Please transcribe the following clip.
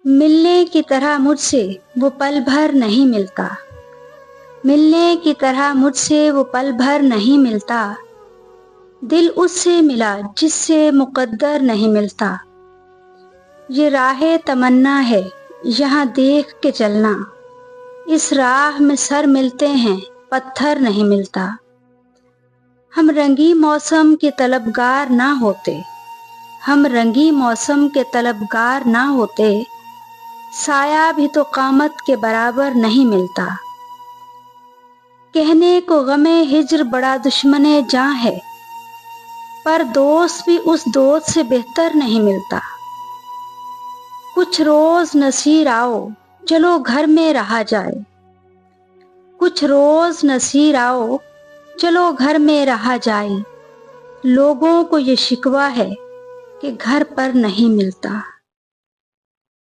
ملنے کی طرح مجھ سے وہ پل بھر نہیں ملتا، ملنے کی طرح مجھ سے وہ پل بھر نہیں ملتا، دل اس سے ملا جس سے مقدر نہیں ملتا۔ یہ راہ تمنا ہے یہاں دیکھ کے چلنا، اس راہ میں سر ملتے ہیں پتھر نہیں ملتا۔ ہم رنگی موسم کے طلبگار نہ ہوتے، ہم رنگی موسم کے طلبگار نہ ہوتے، سایہ بھی تو قامت کے برابر نہیں ملتا۔ کہنے کو غم ہجر بڑا دشمن جاں ہے، پر دوست بھی اس دوست سے بہتر نہیں ملتا۔ کچھ روز نصیر آؤ چلو گھر میں رہا جائے، کچھ روز نصیر آؤ چلو گھر میں رہا جائے، لوگوں کو یہ شکوہ ہے کہ گھر پر نہیں ملتا۔